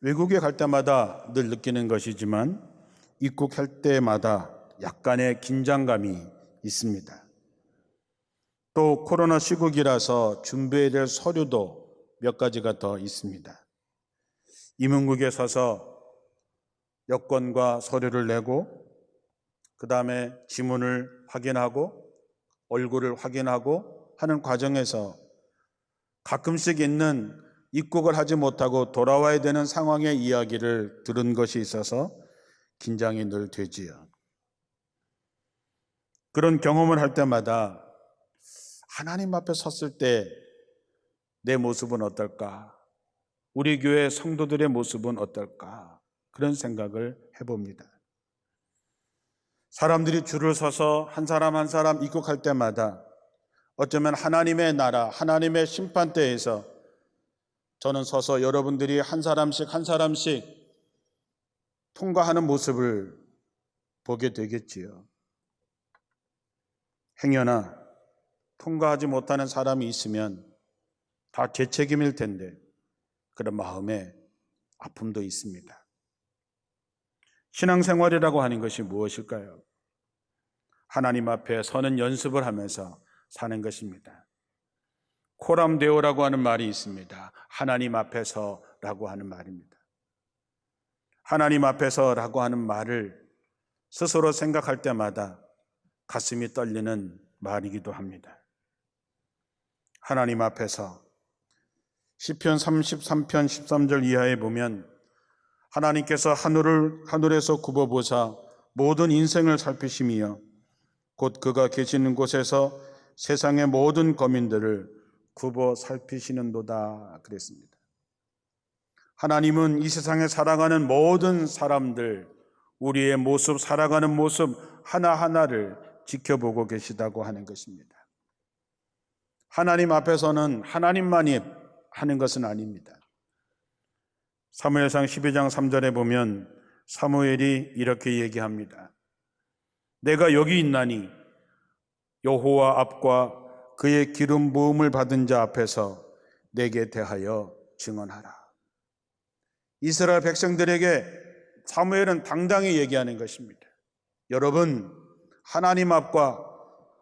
외국에 갈 때마다 늘 느끼는 것이지만 입국할 때마다 약간의 긴장감이 있습니다. 또 코로나 시국이라서 준비해야 될 서류도 몇 가지가 더 있습니다. 입문국에 서서 여권과 서류를 내고 그 다음에 지문을 확인하고 얼굴을 확인하고 하는 과정에서 가끔씩 있는 입국을 하지 못하고 돌아와야 되는 상황의 이야기를 들은 것이 있어서 긴장이 늘 되지요. 그런 경험을 할 때마다 하나님 앞에 섰을 때 내 모습은 어떨까? 우리 교회 성도들의 모습은 어떨까? 그런 생각을 해봅니다. 사람들이 줄을 서서 한 사람 한 사람 입국할 때마다 어쩌면 하나님의 나라, 하나님의 심판대에서 저는 서서 여러분들이 한 사람씩 한 사람씩 통과하는 모습을 보게 되겠지요. 행여나 통과하지 못하는 사람이 있으면 다 제 책임일 텐데 그런 마음에 아픔도 있습니다. 신앙생활이라고 하는 것이 무엇일까요? 하나님 앞에 서는 연습을 하면서 사는 것입니다. 코람데오라고 하는 말이 있습니다. 하나님 앞에서라고 하는 말입니다. 하나님 앞에서라고 하는 말을 스스로 생각할 때마다 가슴이 떨리는 말이기도 합니다. 하나님 앞에서 시편 33편 13절 이하에 보면 하나님께서 하늘에서 굽어보사 모든 인생을 살피시며 곧 그가 계시는 곳에서 세상의 모든 거민들을 굽어 살피시는도다 그랬습니다. 하나님은 이 세상에 살아가는 모든 사람들, 우리의 모습, 살아가는 모습 하나하나를 지켜보고 계시다고 하는 것입니다. 하나님 앞에서는 하나님만이 하는 것은 아닙니다. 사무엘상 12장 3절에 보면 사무엘이 이렇게 얘기합니다. 내가 여기 있나니 여호와 앞과 그의 기름 부음을 받은 자 앞에서 내게 대하여 증언하라. 이스라엘 백성들에게 사무엘은 당당히 얘기하는 것입니다. 여러분, 하나님 앞과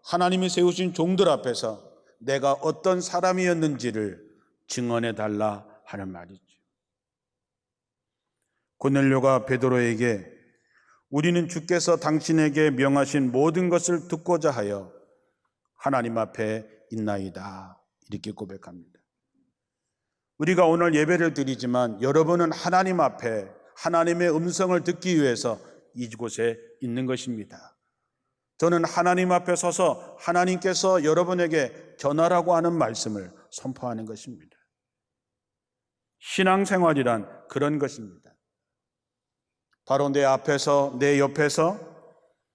하나님이 세우신 종들 앞에서 내가 어떤 사람이었는지를 증언해 달라 하는 말이죠. 고넬료가 베드로에게 우리는 주께서 당신에게 명하신 모든 것을 듣고자 하여 하나님 앞에 있나이다 이렇게 고백합니다. 우리가 오늘 예배를 드리지만 여러분은 하나님 앞에 하나님의 음성을 듣기 위해서 이곳에 있는 것입니다. 저는 하나님 앞에 서서 하나님께서 여러분에게 전하라고 하는 말씀을 선포하는 것입니다. 신앙생활이란 그런 것입니다. 바로 내 앞에서 내 옆에서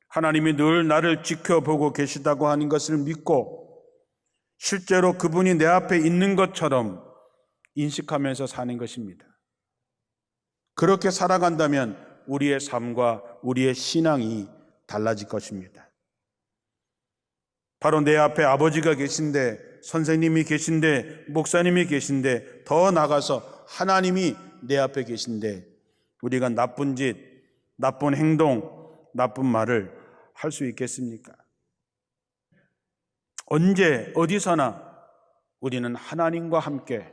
하나님이 늘 나를 지켜보고 계시다고 하는 것을 믿고 실제로 그분이 내 앞에 있는 것처럼 인식하면서 사는 것입니다. 그렇게 살아간다면 우리의 삶과 우리의 신앙이 달라질 것입니다. 바로 내 앞에 아버지가 계신데, 선생님이 계신데, 목사님이 계신데, 더 나아가서 하나님이 내 앞에 계신데 우리가 나쁜 짓, 나쁜 행동, 나쁜 말을 할 수 있겠습니까? 언제 어디서나 우리는 하나님과 함께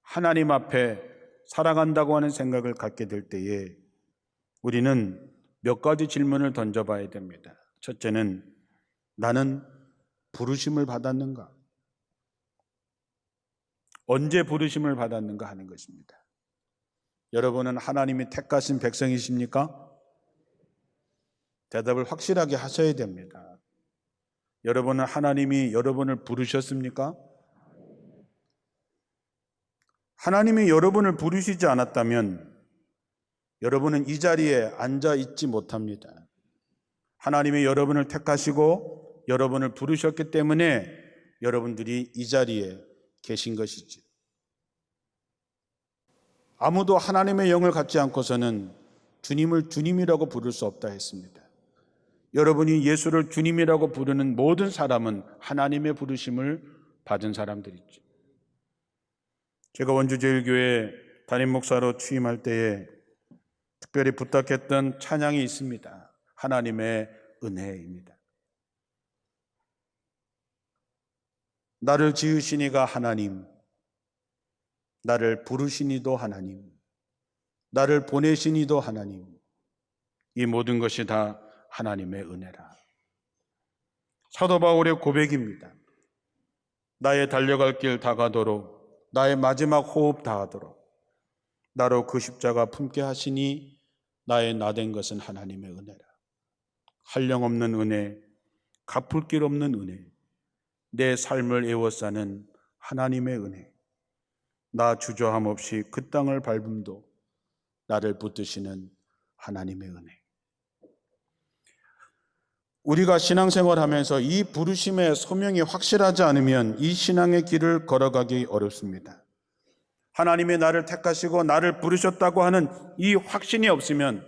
하나님 앞에 살아간다고 하는 생각을 갖게 될 때에 우리는 몇 가지 질문을 던져봐야 됩니다. 첫째는 나는 부르심을 받았는가? 언제 부르심을 받았는가 하는 것입니다. 여러분은 하나님이 택하신 백성이십니까? 대답을 확실하게 하셔야 됩니다. 여러분은 하나님이 여러분을 부르셨습니까? 하나님이 여러분을 부르시지 않았다면 여러분은 이 자리에 앉아 있지 못합니다. 하나님이 여러분을 택하시고 여러분을 부르셨기 때문에 여러분들이 이 자리에 계신 것이지. 아무도 하나님의 영을 갖지 않고서는 주님을 주님이라고 부를 수 없다 했습니다. 여러분이 예수를 주님이라고 부르는 모든 사람은 하나님의 부르심을 받은 사람들이죠. 제가 원주제일교회 담임 목사로 취임할 때에 특별히 부탁했던 찬양이 있습니다. 하나님의 은혜입니다. 나를 지으신 이가 하나님, 나를 부르신 이도 하나님, 나를 보내신 이도 하나님, 이 모든 것이 다 하나님의 은혜라. 사도 바울의 고백입니다. 나의 달려갈 길 다가도록, 나의 마지막 호흡 다하도록 나로 그 십자가 품게 하시니 나의 나된 것은 하나님의 은혜라. 한량없는 은혜, 갚을 길 없는 은혜, 내 삶을 에워싸는 하나님의 은혜, 나 주저함 없이 그 땅을 밟음도 나를 붙드시는 하나님의 은혜. 우리가 신앙생활하면서 이 부르심의 소명이 확실하지 않으면 이 신앙의 길을 걸어가기 어렵습니다. 하나님이 나를 택하시고 나를 부르셨다고 하는 이 확신이 없으면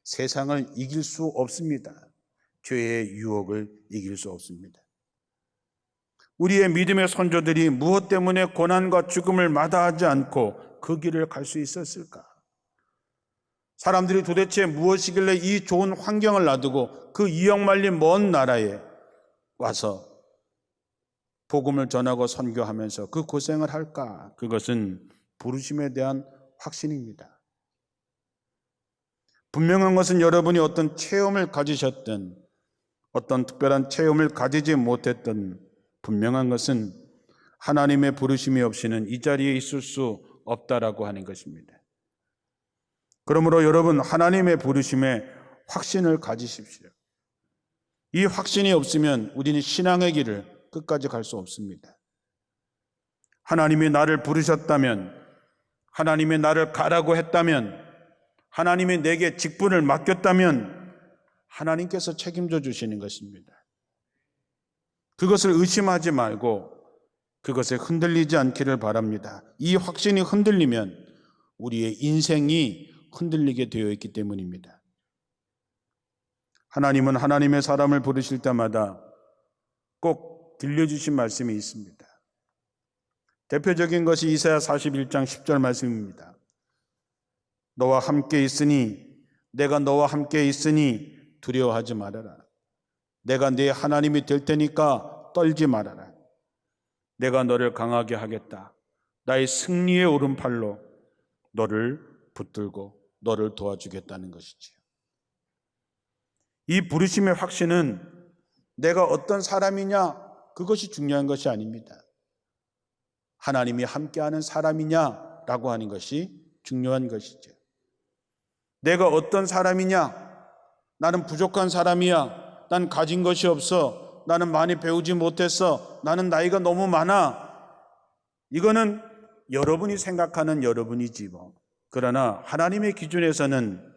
세상을 이길 수 없습니다. 죄의 유혹을 이길 수 없습니다. 우리의 믿음의 선조들이 무엇 때문에 고난과 죽음을 마다하지 않고 그 길을 갈 수 있었을까? 사람들이 도대체 무엇이길래 이 좋은 환경을 놔두고 그 이역 말린 먼 나라에 와서 복음을 전하고 선교하면서 그 고생을 할까? 그것은 부르심에 대한 확신입니다. 분명한 것은 여러분이 어떤 체험을 가지셨든 어떤 특별한 체험을 가지지 못했든 분명한 것은 하나님의 부르심이 없이는 이 자리에 있을 수 없다라고 하는 것입니다. 그러므로 여러분, 하나님의 부르심에 확신을 가지십시오. 이 확신이 없으면 우리는 신앙의 길을 끝까지 갈 수 없습니다. 하나님이 나를 부르셨다면, 하나님이 나를 가라고 했다면, 하나님이 내게 직분을 맡겼다면 하나님께서 책임져 주시는 것입니다. 그것을 의심하지 말고 그것에 흔들리지 않기를 바랍니다. 이 확신이 흔들리면 우리의 인생이 흔들리게 되어 있기 때문입니다. 하나님은 하나님의 사람을 부르실 때마다 꼭 들려주신 말씀이 있습니다. 대표적인 것이 이사야 41장 10절 말씀입니다. 너와 함께 있으니, 내가 너와 함께 있으니 두려워하지 말아라. 내가 네 하나님이 될 테니까 떨지 말아라. 내가 너를 강하게 하겠다. 나의 승리의 오른팔로 너를 붙들고 너를 도와주겠다는 것이지요. 이 부르심의 확신은 내가 어떤 사람이냐, 그것이 중요한 것이 아닙니다. 하나님이 함께하는 사람이냐라고 하는 것이 중요한 것이죠. 내가 어떤 사람이냐, 나는 부족한 사람이야, 난 가진 것이 없어, 나는 많이 배우지 못했어, 나는 나이가 너무 많아, 이거는 여러분이 생각하는 여러분이지 뭐. 그러나 하나님의 기준에서는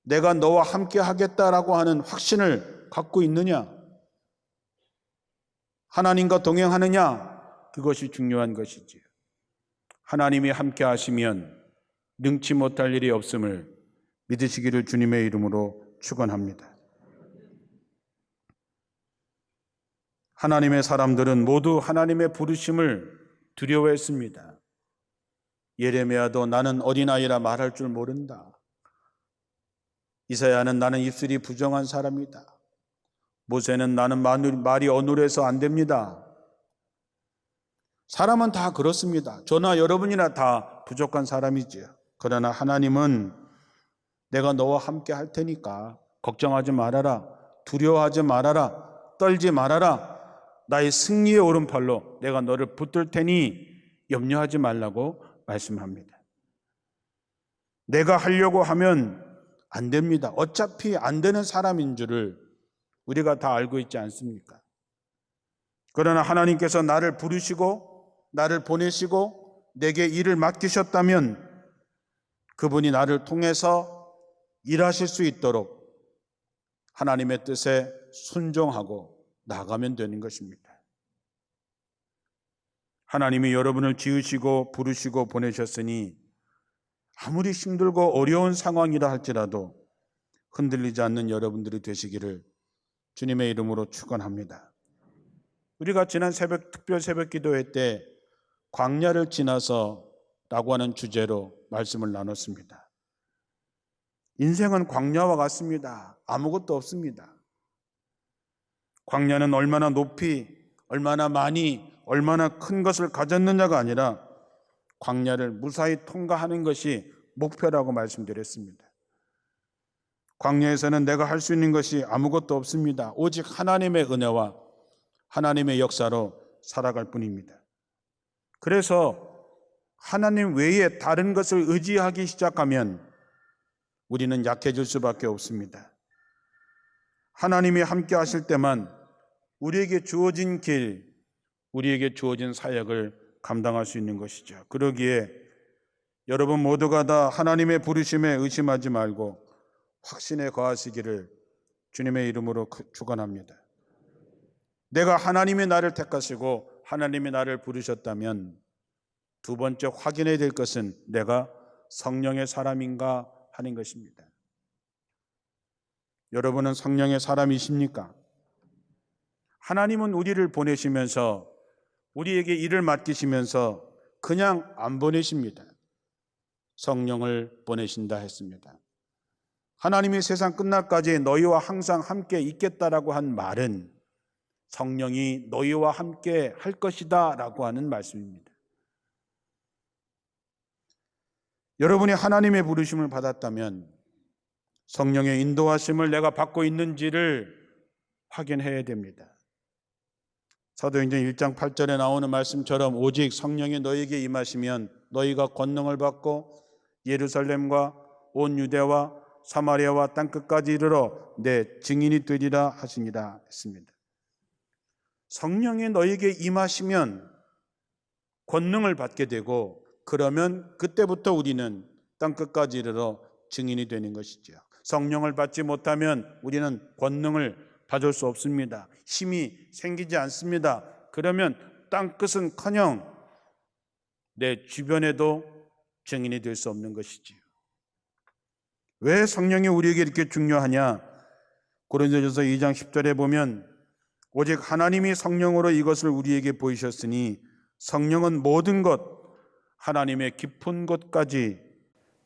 내가 너와 함께 하겠다라고 하는 확신을 갖고 있느냐, 하나님과 동행하느냐, 그것이 중요한 것이지요. 하나님이 함께 하시면 능치 못할 일이 없음을 믿으시기를 주님의 이름으로 축원합니다. 하나님의 사람들은 모두 하나님의 부르심을 두려워했습니다. 예레미야도 나는 어린아이라 말할 줄 모른다. 이사야는 나는 입술이 부정한 사람이다. 모세는 나는 말이 어눌해서 안 됩니다. 사람은 다 그렇습니다. 저나 여러분이나 다 부족한 사람이지요. 그러나 하나님은 내가 너와 함께 할 테니까 걱정하지 말아라, 두려워하지 말아라, 떨지 말아라. 나의 승리의 오른팔로 내가 너를 붙들 테니 염려하지 말라고 말씀합니다. 내가 하려고 하면 안 됩니다. 어차피 안 되는 사람인 줄을 우리가 다 알고 있지 않습니까? 그러나 하나님께서 나를 부르시고 나를 보내시고 내게 일을 맡기셨다면 그분이 나를 통해서 일하실 수 있도록 하나님의 뜻에 순종하고 나가면 되는 것입니다. 하나님이 여러분을 지으시고 부르시고 보내셨으니 아무리 힘들고 어려운 상황이라 할지라도 흔들리지 않는 여러분들이 되시기를 주님의 이름으로 축원합니다. 우리가 지난 새벽 특별 새벽 기도회 때 광야를 지나서 라고 하는 주제로 말씀을 나눴습니다. 인생은 광야와 같습니다. 아무것도 없습니다. 광야는 얼마나 높이, 얼마나 많이, 얼마나 큰 것을 가졌느냐가 아니라 광야를 무사히 통과하는 것이 목표라고 말씀드렸습니다. 광야에서는 내가 할 수 있는 것이 아무것도 없습니다. 오직 하나님의 은혜와 하나님의 역사로 살아갈 뿐입니다. 그래서 하나님 외에 다른 것을 의지하기 시작하면 우리는 약해질 수밖에 없습니다. 하나님이 함께 하실 때만 우리에게 주어진 길, 우리에게 주어진 사역을 감당할 수 있는 것이죠. 그러기에 여러분 모두가 다 하나님의 부르심에 의심하지 말고 확신에 거하시기를 주님의 이름으로 축원합니다. 내가 하나님이 나를 택하시고 하나님이 나를 부르셨다면 두 번째 확인해야 될 것은 내가 성령의 사람인가 하는 것입니다. 여러분은 성령의 사람이십니까? 하나님은 우리를 보내시면서 우리에게 일을 맡기시면서 그냥 안 보내십니다. 성령을 보내신다 했습니다. 하나님이 세상 끝날까지 너희와 항상 함께 있겠다라고 한 말은 성령이 너희와 함께 할 것이다 라고 하는 말씀입니다. 여러분이 하나님의 부르심을 받았다면 성령의 인도하심을 내가 받고 있는지를 확인해야 됩니다. 사도행전 1장 8절에 나오는 말씀처럼 오직 성령이 너희에게 임하시면 너희가 권능을 받고 예루살렘과 온 유대와 사마리아와 땅끝까지 이르러 내 증인이 되리라 하시니라 했습니다. 성령이 너희에게 임하시면 권능을 받게 되고 그러면 그때부터 우리는 땅끝까지 이르러 증인이 되는 것이죠. 성령을 받지 못하면 우리는 권능을 받을 수 없습니다. 힘이 생기지 않습니다. 그러면 땅끝은커녕 내 주변에도 증인이 될 수 없는 것이지요. 왜 성령이 우리에게 이렇게 중요하냐? 고린도전서 2장 10절에 보면 오직 하나님이 성령으로 이것을 우리에게 보이셨으니 성령은 모든 것 하나님의 깊은 곳까지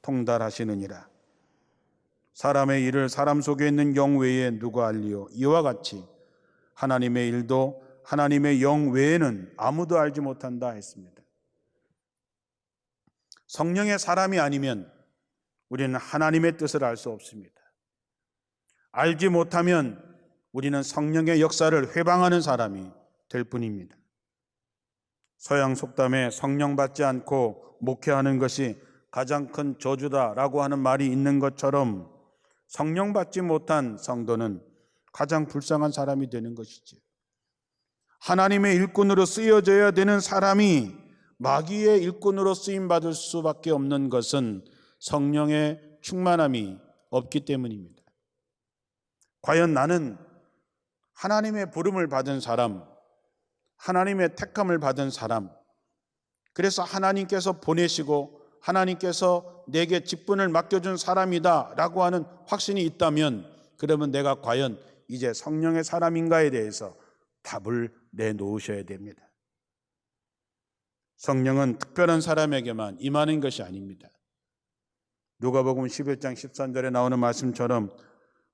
통달하시느니라. 사람의 일을 사람 속에 있는 영 외에 누가 알리요? 이와 같이 하나님의 일도 하나님의 영 외에는 아무도 알지 못한다 했습니다. 성령의 사람이 아니면 우리는 하나님의 뜻을 알 수 없습니다. 알지 못하면 우리는 성령의 역사를 회방하는 사람이 될 뿐입니다. 서양 속담에 성령 받지 않고 목회하는 것이 가장 큰 저주다라고 하는 말이 있는 것처럼 성령 받지 못한 성도는 가장 불쌍한 사람이 되는 것이죠. 하나님의 일꾼으로 쓰여져야 되는 사람이 마귀의 일꾼으로 쓰임받을 수밖에 없는 것은 성령의 충만함이 없기 때문입니다. 과연 나는 하나님의 부름을 받은 사람, 하나님의 택함을 받은 사람, 그래서 하나님께서 보내시고 하나님께서 내게 직분을 맡겨준 사람이다 라고 하는 확신이 있다면 그러면 내가 과연 이제 성령의 사람인가에 대해서 답을 내놓으셔야 됩니다. 성령은 특별한 사람에게만 임하는 것이 아닙니다. 누가복음 11장 13절에 나오는 말씀처럼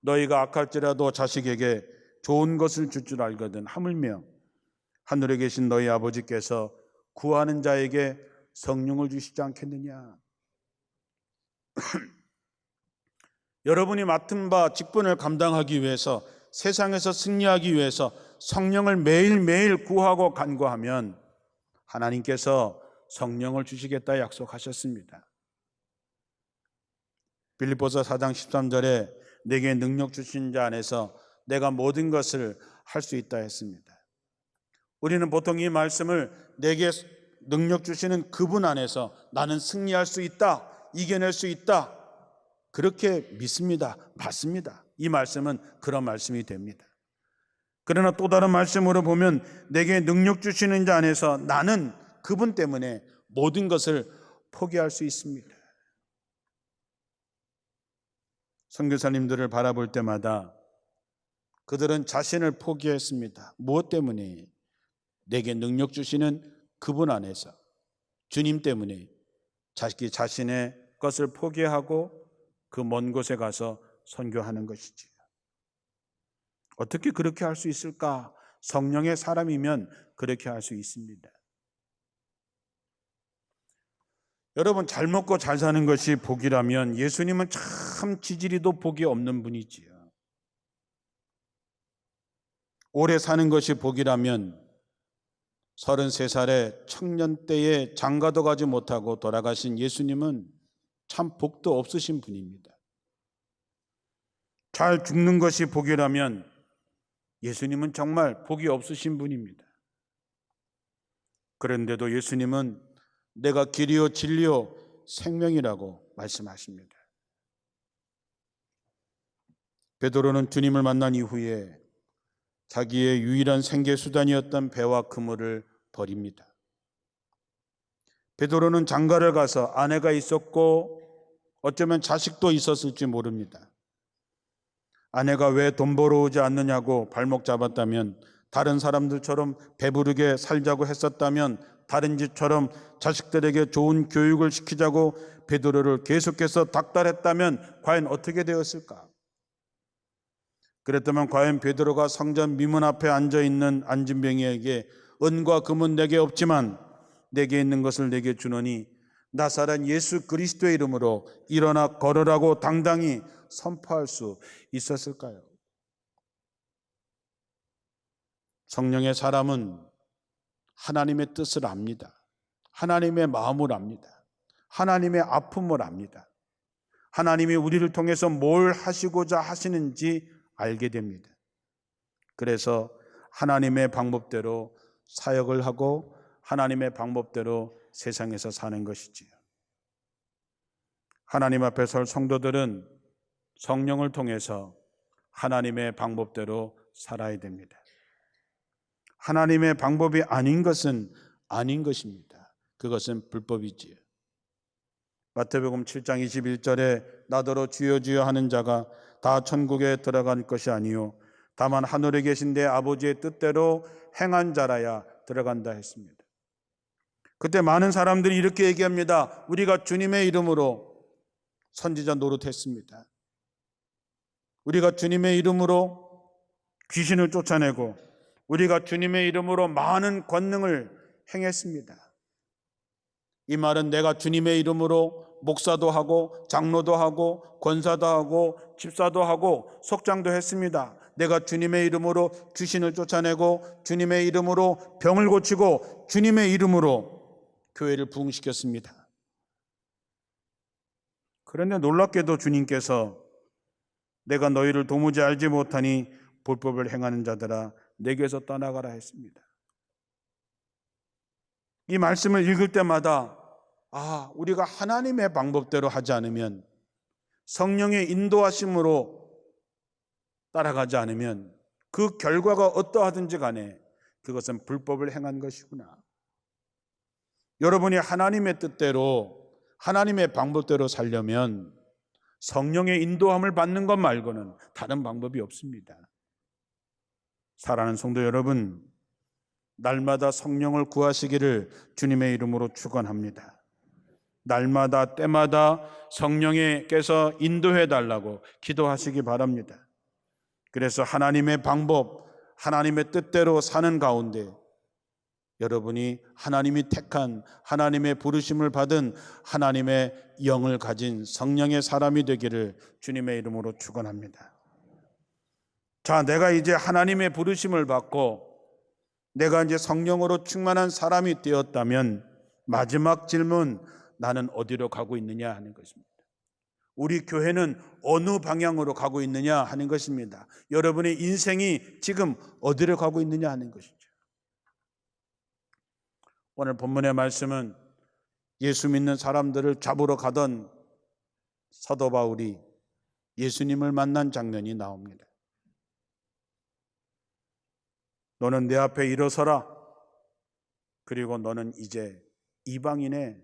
너희가 악할지라도 자식에게 좋은 것을 줄 줄 알거든 하물며 하늘에 계신 너희 아버지께서 구하는 자에게 성령을 주시지 않겠느냐. 여러분이 맡은 바 직분을 감당하기 위해서 세상에서 승리하기 위해서 성령을 매일매일 구하고 간구하면 하나님께서 성령을 주시겠다 약속하셨습니다. 빌립보서 4장 13절에 내게 능력 주신 자 안에서 내가 모든 것을 할 수 있다 했습니다. 우리는 보통 이 말씀을 내게 능력 주시는 그분 안에서 나는 승리할 수 있다, 이겨낼 수 있다 그렇게 믿습니다. 맞습니다. 이 말씀은 그런 말씀이 됩니다. 그러나 또 다른 말씀으로 보면 내게 능력 주시는 자 안에서 나는 그분 때문에 모든 것을 포기할 수 있습니다. 선교사님들을 바라볼 때마다 그들은 자신을 포기했습니다. 무엇 때문에? 내게 능력 주시는 그분 안에서, 주님 때문에 자기 자신의 것을 포기하고 그 먼 곳에 가서 선교하는 것이지요. 어떻게 그렇게 할 수 있을까? 성령의 사람이면 그렇게 할 수 있습니다. 여러분, 잘 먹고 잘 사는 것이 복이라면 예수님은 참 지지리도 복이 없는 분이지요. 오래 사는 것이 복이라면 33살의 청년 때에 장가도 가지 못하고 돌아가신 예수님은 참 복도 없으신 분입니다. 잘 죽는 것이 복이라면 예수님은 정말 복이 없으신 분입니다. 그런데도 예수님은 내가 길이요 진리요 생명이라고 말씀하십니다. 베드로는 주님을 만난 이후에 자기의 유일한 생계 수단이었던 배와 그물을 버립니다. 베드로는 장가를 가서 아내가 있었고 어쩌면 자식도 있었을지 모릅니다. 아내가 왜 돈 벌어오지 않느냐고 발목 잡았다면, 다른 사람들처럼 배부르게 살자고 했었다면, 다른 집처럼 자식들에게 좋은 교육을 시키자고 베드로를 계속해서 닥달했다면 과연 어떻게 되었을까? 그랬다면 과연 베드로가 성전 미문 앞에 앉아있는 안진뱅이에게 은과 금은 내게 없지만 내게 있는 것을 내게 주노니 나사렛 예수 그리스도의 이름으로 일어나 걸으라고 당당히 선포할 수 있었을까요? 성령의 사람은 하나님의 뜻을 압니다. 하나님의 마음을 압니다. 하나님의 아픔을 압니다. 하나님이 우리를 통해서 뭘 하시고자 하시는지 알게 됩니다. 그래서 하나님의 방법대로 사역을 하고 하나님의 방법대로 세상에서 사는 것이지요. 하나님 앞에 설 성도들은 성령을 통해서 하나님의 방법대로 살아야 됩니다. 하나님의 방법이 아닌 것은 아닌 것입니다. 그것은 불법이지요. 마태복음 7장 21절에 나더러 주여 주여 하는 자가 다 천국에 들어갈 것이 아니요 다만 하늘에 계신 내 아버지의 뜻대로 행한 자라야 들어간다 했습니다. 그때 많은 사람들이 이렇게 얘기합니다. 우리가 주님의 이름으로 선지자 노릇했습니다. 우리가 주님의 이름으로 귀신을 쫓아내고 우리가 주님의 이름으로 많은 권능을 행했습니다. 이 말은 내가 주님의 이름으로 목사도 하고 장로도 하고 권사도 하고 집사도 하고 속장도 했습니다. 내가 주님의 이름으로 귀신을 쫓아내고 주님의 이름으로 병을 고치고 주님의 이름으로 교회를 부흥시켰습니다. 그런데 놀랍게도 주님께서 내가 너희를 도무지 알지 못하니 불법을 행하는 자들아 내게서 떠나가라 했습니다. 이 말씀을 읽을 때마다 우리가 하나님의 방법대로 하지 않으면, 성령의 인도하심으로 따라가지 않으면 그 결과가 어떠하든지 간에 그것은 불법을 행한 것이구나. 여러분이 하나님의 뜻대로 하나님의 방법대로 살려면 성령의 인도함을 받는 것 말고는 다른 방법이 없습니다. 사랑하는 성도 여러분, 날마다 성령을 구하시기를 주님의 이름으로 축원합니다. 날마다 때마다 성령께서 인도해 달라고 기도하시기 바랍니다. 그래서 하나님의 방법, 하나님의 뜻대로 사는 가운데 여러분이 하나님이 택한, 하나님의 부르심을 받은 하나님의 영을 가진 성령의 사람이 되기를 주님의 이름으로 축원합니다. 자, 내가 이제 하나님의 부르심을 받고 내가 이제 성령으로 충만한 사람이 되었다면 마지막 질문, 나는 어디로 가고 있느냐 하는 것입니다. 우리 교회는 어느 방향으로 가고 있느냐 하는 것입니다. 여러분의 인생이 지금 어디로 가고 있느냐 하는 것이죠. 오늘 본문의 말씀은 예수 믿는 사람들을 잡으러 가던 사도 바울이 예수님을 만난 장면이 나옵니다. 너는 내 앞에 일어서라. 그리고 너는 이제 이방인의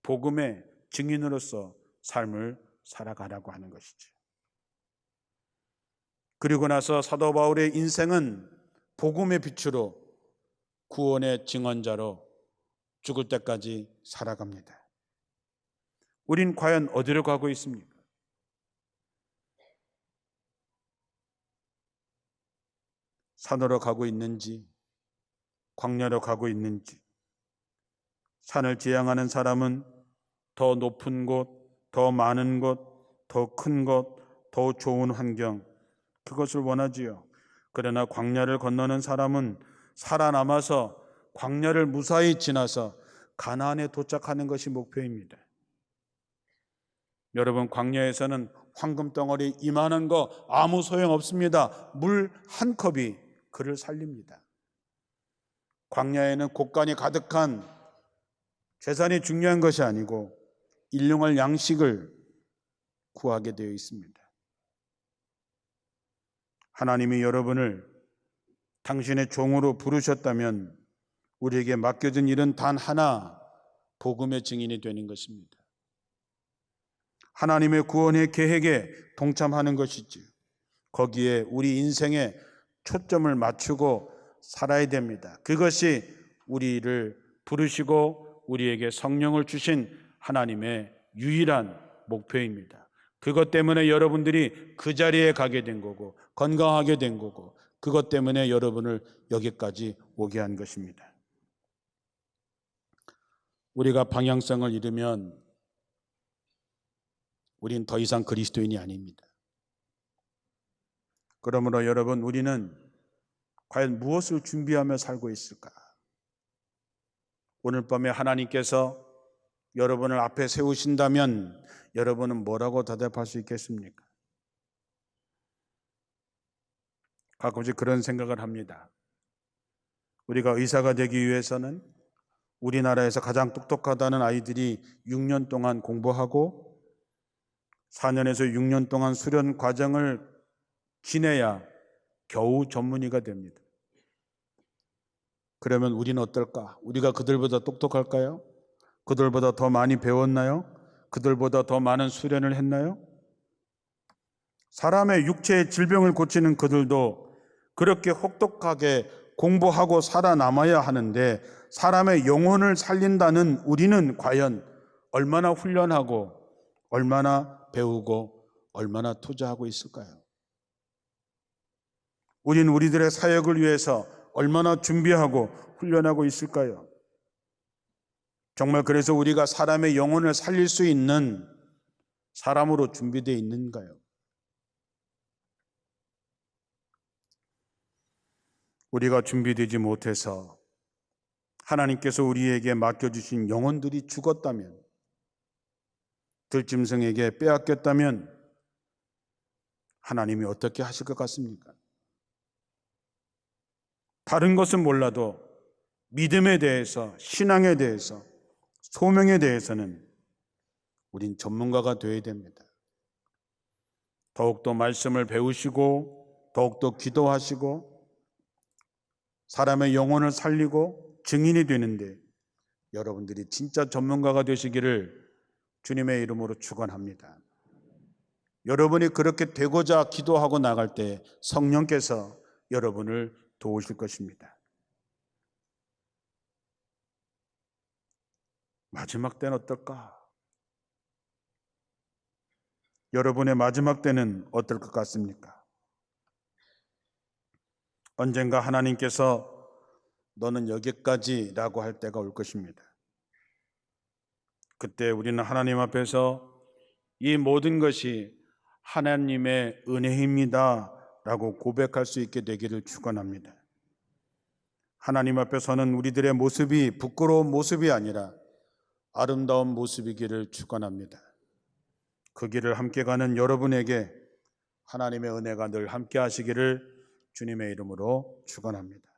복음의 증인으로서 삶을 살아가라고 하는 것이죠. 그리고 나서 사도 바울의 인생은 복음의 빛으로 구원의 증언자로 죽을 때까지 살아갑니다. 우린 과연 어디로 가고 있습니까? 산으로 가고 있는지, 광야로 가고 있는지. 산을 지향하는 사람은 더 높은 곳, 더 많은 곳, 더 큰 곳, 더 좋은 환경, 그것을 원하지요. 그러나 광야를 건너는 사람은 살아남아서 광야를 무사히 지나서 가나안에 도착하는 것이 목표입니다. 여러분, 광야에서는 황금덩어리 이만한 거 아무 소용없습니다. 물 한 컵이 그를 살립니다. 광야에는 곡간이 가득한 재산이 중요한 것이 아니고 일용할 양식을 구하게 되어 있습니다. 하나님이 여러분을 당신의 종으로 부르셨다면 우리에게 맡겨진 일은 단 하나, 복음의 증인이 되는 것입니다. 하나님의 구원의 계획에 동참하는 것이지요. 거기에 우리 인생에 초점을 맞추고 살아야 됩니다. 그것이 우리를 부르시고 우리에게 성령을 주신 하나님의 유일한 목표입니다. 그것 때문에 여러분들이 그 자리에 가게 된 거고 건강하게 된 거고 그것 때문에 여러분을 여기까지 오게 한 것입니다. 우리가 방향성을 잃으면 우린 더 이상 그리스도인이 아닙니다. 그러므로 여러분, 우리는 과연 무엇을 준비하며 살고 있을까? 오늘 밤에 하나님께서 여러분을 앞에 세우신다면 여러분은 뭐라고 대답할 수 있겠습니까? 가끔씩 그런 생각을 합니다. 우리가 의사가 되기 위해서는 우리나라에서 가장 똑똑하다는 아이들이 6년 동안 공부하고 4년에서 6년 동안 수련 과정을 지내야 겨우 전문의가 됩니다. 그러면 우리는 어떨까? 우리가 그들보다 똑똑할까요? 그들보다 더 많이 배웠나요? 그들보다 더 많은 수련을 했나요? 사람의 육체의 질병을 고치는 그들도 그렇게 혹독하게 공부하고 살아남아야 하는데 사람의 영혼을 살린다는 우리는 과연 얼마나 훈련하고 얼마나 배우고 얼마나 투자하고 있을까요? 우리는 우리들의 사역을 위해서 얼마나 준비하고 훈련하고 있을까요? 정말 그래서 우리가 사람의 영혼을 살릴 수 있는 사람으로 준비되어 있는가요? 우리가 준비되지 못해서 하나님께서 우리에게 맡겨주신 영혼들이 죽었다면, 들짐승에게 빼앗겼다면 하나님이 어떻게 하실 것 같습니까? 다른 것은 몰라도 믿음에 대해서, 신앙에 대해서, 소명에 대해서는 우린 전문가가 되어야 됩니다. 더욱더 말씀을 배우시고 더욱더 기도하시고 사람의 영혼을 살리고 증인이 되는데 여러분들이 진짜 전문가가 되시기를 주님의 이름으로 축원합니다. 여러분이 그렇게 되고자 기도하고 나갈 때 성령께서 여러분을 도우실 것입니다. 마지막 때는 어떨까? 여러분의 마지막 때는 어떨 것 같습니까? 언젠가 하나님께서 너는 여기까지라고 할 때가 올 것입니다. 그때 우리는 하나님 앞에서 이 모든 것이 하나님의 은혜입니다 라고 고백할 수 있게 되기를 축원합니다. 하나님 앞에서는 우리들의 모습이 부끄러운 모습이 아니라 아름다운 모습이기를 축원합니다. 그 길을 함께 가는 여러분에게 하나님의 은혜가 늘 함께 하시기를 주님의 이름으로 축원합니다.